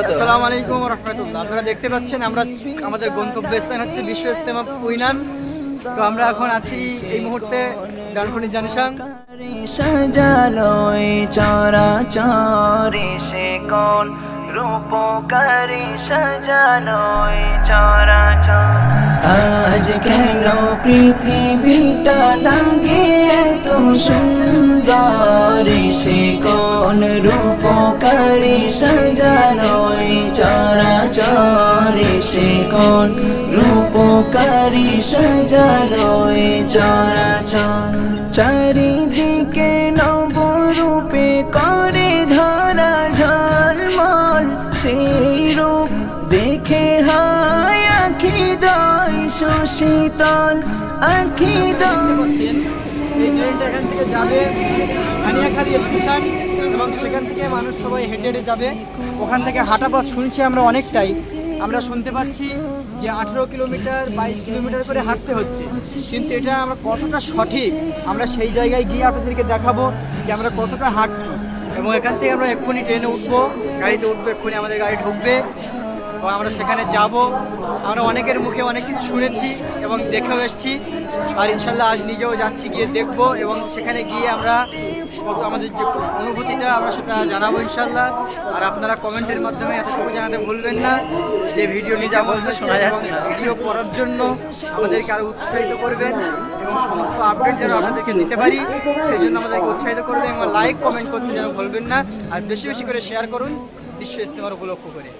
আসসালামু আলাইকুম ওয়া রাহমাতুল্লাহ। আপনারা দেখতে পাচ্ছেন আমরা আমাদের গন্তব্যস্থান হচ্ছে বিশ্ব ইজতেমা কুইনান। তো আমরা এখন আছি এই মুহূর্তে ডানকুনি জাংশন। সাজালো চরাচরে সে কোন রূপকারী সাজালো চরাচর। আজ কেন পৃথিবীটা লাগে এত সুন্দর, সে কোন রূপকারী সাজালো চরাচরে সে কোন রূপকারী সাজালো চরাচর। চারিদিকে নবরূপে করে ধরা ঝলমল, সেই রূপ দেখে হয় আখি দয় সুশীতল, আখি দয়। এই ট্রেনটা এখান থেকে যাবে কানিয়াখালী স্টেশন এবং সেখান থেকে মানুষ সবাই হেঁটে হেঁটে যাবে। ওখান থেকে হাঁটা পথ শুনছি আমরা অনেকটাই, আমরা শুনতে পাচ্ছি যে 18 কিলোমিটার 22 কিলোমিটার করে হাঁটতে হচ্ছে, কিন্তু এটা আমরা কতটা সঠিক আমরা সেই জায়গায় গিয়ে আপনাদেরকে দেখাবো যে আমরা কতটা হাঁটছি। এবং এখান থেকে আমরা এক্ষুনি ট্রেনে উঠবো, গাড়িতে উঠবো, এক্ষুনি আমাদের গাড়ি ঢুকবে এবং আমরা সেখানে যাব। আমরা অনেকের মুখে অনেক কিছু শুনেছি এবং দেখেও এসেছি, আর ইনশাল্লাহ আজ নিজেও যাচ্ছি, গিয়ে দেখবো এবং সেখানে গিয়ে আমরা আমাদের যে অনুভূতিটা আমরা সেটা জানাবো ইনশাল্লাহ। আর আপনারা কমেন্টের মাধ্যমে এতটুকু জানাতে ভুলবেন না যে ভিডিও নিজে বলতে শোনা যাচ্ছে না, ভিডিও করার জন্য আমাদেরকে আরও উৎসাহিত করবেন এবং সমস্ত আপডেট যেন আপনাদেরকে দিতে পারি সেই জন্য আমাদেরকে উৎসাহিত করবেন এবং লাইক কমেন্ট করতে যেন ভুলবেন না। আর বেশি বেশি করে শেয়ার করুন বিশ্ব ইজতেমার উপলক্ষ করে।